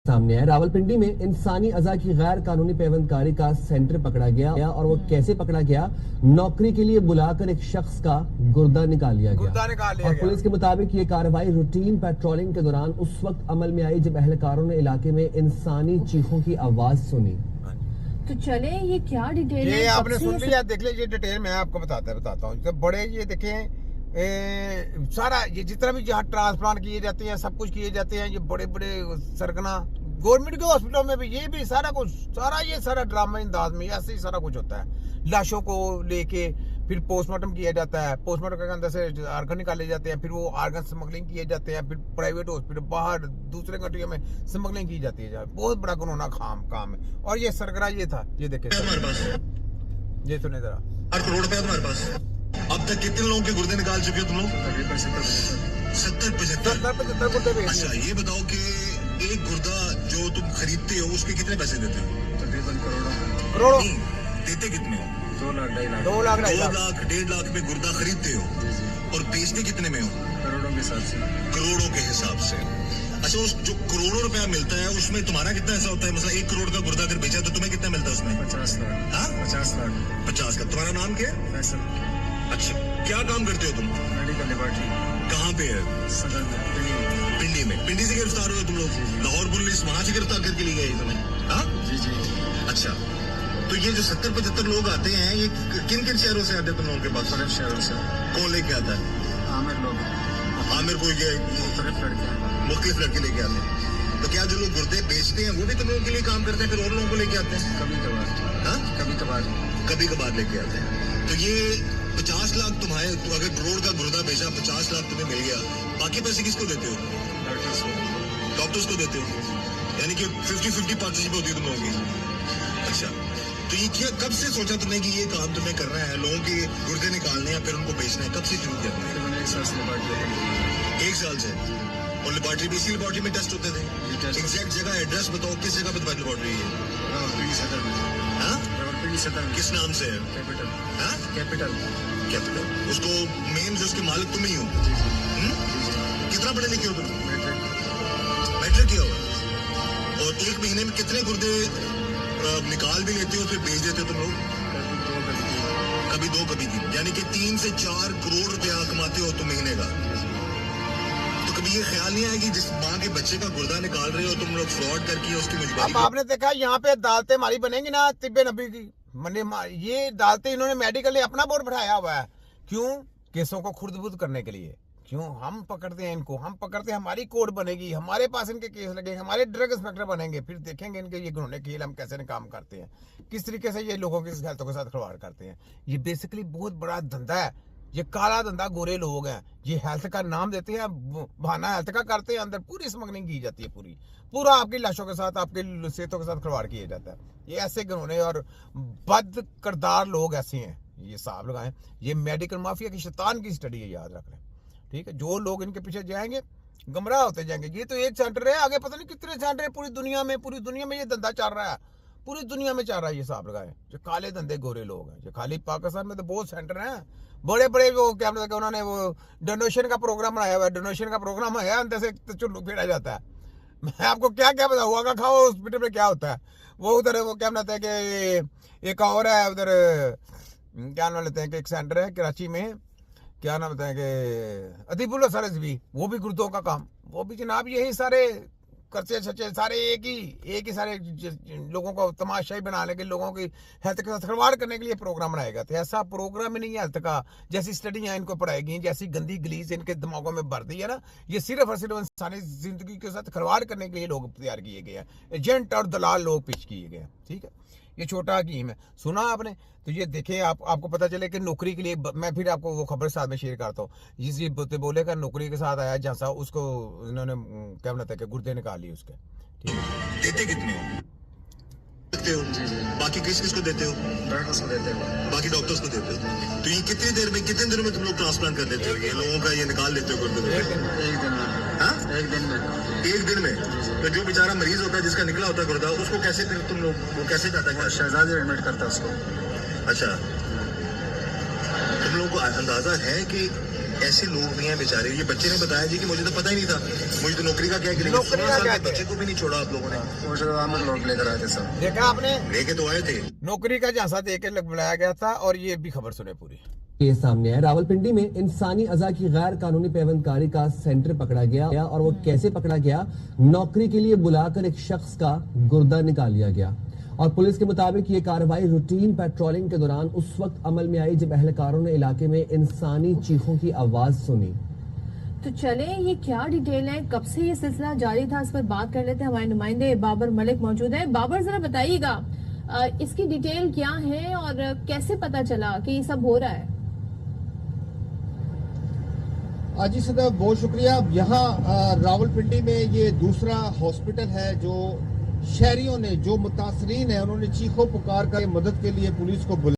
सामने आया। रावलपिंडी में इंसानी अज़ा की गैर कानूनी पैबंदकारी का सेंटर पकड़ा गया और वो कैसे पकड़ा गया, नौकरी के लिए बुलाकर एक शख्स का गुर्दा निकाल लिया गया। और पुलिस के मुताबिक ये कार्रवाई रूटीन पेट्रोलिंग के दौरान उस वक्त अमल में आई जब अहलकारों ने इलाके में इंसानी चीखों की आवाज सुनी। तो चले ये क्या डिटेल ये आपने सुन लिया, देख लीजिए डिटेल मैं आपको बताता हूँ। तो बड़े ये देखें सारा ये जितना भी जहाँ ट्रांसप्लांट किए जाते हैं, सब कुछ किए जाते हैं, ये बड़े बड़े सरगना गवर्नमेंट के हॉस्पिटलों में भी ये भी सारा कुछ सारा ड्रामा अंदाज में ऐसे ही सारा कुछ होता है। लाशों को लेके फिर पोस्टमार्टम किया जाता है, पोस्टमार्टम के अंदर से आर्गन निकाले जाते हैं, फिर वो आर्गन स्मगलिंग किए जाते हैं, फिर प्राइवेट हॉस्पिटल बाहर दूसरे कंट्रियों में स्मगलिंग की जाती है। बहुत बड़ा घिनौना काम है। और ये सरगना ये था, ये देखे हमारे पास, ये सुने जरा, 8 करोड़ रुपया तुम्हारे पास। अब तक कितने लोगों के गुर्दे निकाल चुके हो तुम लोग? 70-75 गुर्दे। अच्छा ये बताओ कि एक गुर्दा जो तुम खरीदते हो उसके कितने पैसे देते हो? तकरीबन करोड़ों। देते कितने हो? 2 लाख 2.5 लाख। 2 लाख 1.5 लाख में गुर्दा खरीदते हो और बेचते कितने में हो? करोड़ों के हिसाब से। करोड़ों के हिसाब से। अच्छा उस जो करोड़ों रुपया मिलता है उसमें तुम्हारा कितना ऐसा होता है? मतलब 1 करोड़ का गुर्दा अगर बेचा तो तुम्हें कितना मिलता है उसमें? 50 लाख। हाँ 50 लाख। 50 का। तुम्हारा नाम क्या है? फैसल। अच्छा क्या काम करते हो तुम? Medical laboratory. कहाँ पे है? सदर में, पिंडी में। पिंडी से गिरफ्तार हुए तुम लोग? लाहौर पुलिस वहाँ से गिरफ्तार करके ले गई तुम्हें? हाँ जी। अच्छा तो ये जो 70-75 लोग आते हैं ये किन किन शहरों से आते हैं तुम लोगों के पास? मुख्तलिफ शहरों से। कौन लेके आता है? आमिर लोग। आमिर को ये मुख्तलिफ लड़के। मुख्तलिफ लड़के लेके आते हैं। तो क्या जो लोग गुर्दे बेचते हैं वो भी तुम लोगों के लिए काम करते हैं, फिर और लोगों को लेके आते हैं? कभी कभार। हाँ कभी कभार लेके आते हैं। तो ये 50 लाख तुम्हारे, तो अगर करोड़ का गुर्दा बेचा 50 लाख तुम्हें मिल गया, बाकी पैसे किसको देते हो? डॉक्टर्स को देते हो, यानी कि 50-50 पार्टनरशिप होती है तुम लोगों की। अच्छा तो ये क्या कब से सोचा तुमने कि ये काम तुम्हें करना है, लोगों के गुर्दे निकालने या फिर उनको बेचना है? कब से शुरू किया तुमने? मैंने 1 साल से लेबोरेटरी। 1 साल से। और लेबोरेटरी भी इसी लेबोरेटरी में टेस्ट होते थे? एग्जैक्ट जगह एड्रेस बताओ, किस जगह पे तुम्हारी लेबोरेटरी है? रावलपिंडी सदर में। हाँ रावलपिंडी सदर में। किस नाम से है? कैपिटल। हाँ कैपिटल। उसको मेन जो उसके मालिक तुम ही हो? कितना पढ़े लिखे हो तुम? मैट्रिक किया हुआ। और 1 महीने में कितने गुर्दे निकाल भी लेते हो फिर बेच देते हो तुम लोग? कभी 2 कभी 3, यानी कि 3 से 4 करोड़ रुपया कमाते हो तुम महीने का। तो कभी ये ख्याल नहीं आया कि जिस माँ के बच्चे का गुर्दा निकाल रहे हो तुम लोग फ्रॉड करके उसकी अब आपने देखा यहाँ पे अदालतें हमारी बनेंगी ना तिब्बे नबी की, ये अदालतें इन्होंने मेडिकल ने अपना बोर्ड बैठाया हुआ है। क्यों? केसों को खुर्द-बुर्द करने के लिए। क्यों? हम पकड़ते हैं इनको, हम पकड़ते हैं, हमारी कोर्ट बनेगी, हमारे पास इनके केस लगेंगे, हमारे ड्रग इंस्पेक्टर बनेंगे, फिर देखेंगे इनके ये घिनौने खेल हम कैसे काम करते हैं, किस तरीके से ये लोगों की हेल्थों के साथ खिलवाड़ करते हैं। ये बेसिकली बहुत बड़ा धंधा है, ये काला धंधा, गोरे लोग हैं। ये हेल्थ का नाम देते हैं, बहाना हेल्थ का करते हैं, अंदर पूरी स्मगलिंग की जाती है, पूरा आपकी लाशों के साथ, आपके सेहतों के साथ खिलवाड़ किया जाता है। ये ऐसे घिनौने और बद किरदार लोग ऐसे हैं, ये साहब लगाएं। ये मेडिकल माफिया की शैतान की स्टडी है, याद रख लें, ठीक है। जो लोग इनके पीछे जाएंगे गुमराह होते जाएंगे। ये तो एक सेंटर है, आगे पता नहीं कितने सेंटर है पूरी दुनिया में ये धंधा चल रहा है, पूरी दुनिया में चल रहा है। ये साहब लगाए जो काले धंधे गोरे लोग हैं, जो खाली पाकिस्तान में तो बहुत सेंटर हैं बड़े बड़े। वो क्या मतलब उन्होंने वो डोनेशन का प्रोग्राम बनाया हुआ है, डोनेशन का प्रोग्राम है, अंदर से चुल्लू फेरा जाता है। मैं आपको क्या बताऊँ, हुआ खाओ हॉस्पिटल में क्या होता है। वो उधर वो क्या बनाते हैं कि एक और है उधर, क्या नाम लेते हैं कि एक सेंटर है कराची में, क्या नाम बताएं कि अदीबुल्ला सरस भी, वो भी गुर्दों का काम, वो भी जनाब यही सारे खर्चे सच्चे सारे एक ही सारे लोगों को तमाशाई बनाने के, लोगों की हेल्थ के साथ खिलवाड़ करने के लिए प्रोग्राम बनाएगा। तो ऐसा प्रोग्राम ही नहीं है हेल्थ का। जैसी स्टडियाँ इनको पढ़ाएगी, जैसी गंदी गलीज इनके दिमागों में भर दी है ना, ये सिर्फ और सिर्फ इंसानी जिंदगी के साथ खिलवाड़ करने के लिए लोग तैयार किए गए हैं, एजेंट और दलाल लोग पेश किए गए हैं, ठीक है। ये छोटा हकीम है, सुना आपने? तो ये देखें, आपको पता चले कि नौकरी के लिए, मैं फिर आपको वो खबर साथ में शेयर करता हूँ। जिस बोलेगा नौकरी के साथ आया जैसा, उसको इन्होंने क्या बनाता है कि गुर्दे निकाल लिए उसके, ठीक है। देते कितने हो? बाकी किस को देते हो? डॉक्टर्स को देते हो। बाकी डॉक्टर्स को देते हो। तो ये कितने दिनों में तुम लोग ट्रांसप्लांट कर देते हो? ये लोगों का ये निकाल देते हो गुर्दे? 1 दिन में। हाँ 1 दिन में। 1 दिन में? तो जो बेचारा मरीज होता है जिसका निकला होता है गुर्दा, उसको कैसे फिर तुम लोग, वो कैसे जाता है? शहजादी एडमिट करता है उसको। अच्छा तुम लोगों को अंदाजा है कि ऐसे लोग भी हैं बेचारे। ये बच्चे ने बताया जी कि मुझे तो पता ही नहीं था, मुझे तो नौकरी का क्या कि नौकरी का क्या है? बच्चे को भी नहीं छोड़ा आप लोगों ने। मुझे तो आमिर लोग लेकर आए थे सब। देखा आपने, लेके तो आए थे। नौकरी का झांसा दे के बुलाया गया था। और ये भी खबर सुने पूरी। ये सामने है, रावलपिंडी में इंसानी अज़ा की गैर कानूनी पेवंदकारी का सेंटर पकड़ा गया और वो कैसे पकड़ा गया, नौकरी के लिए बुलाकर एक शख्स का गुर्दा निकाल लिया गया। और पुलिस के मुताबिक ये कार्रवाई रूटीन पेट्रोलिंग के दौरान उस वक्त अमल में आई जब अहलकारों ने इलाके में इंसानी चीखों की आवाज सुनी। तो चले ये क्या डिटेल है, कब से ये सिलसिला जारी था, इस पर बात कर लेते हैं। हमारे नुमाइंदे बाबर मलिक मौजूद है। बाबर, जरा बताइएगा इसकी डिटेल क्या है और कैसे पता चला कि ये सब हो रहा है? जी सदर, बहुत शुक्रिया। यहाँ रावलपिंडी में ये दूसरा हॉस्पिटल है जो शहरियों ने, जो मुतासरीन है, उन्होंने चीखों पुकार कर मदद के लिए पुलिस को बुलाया।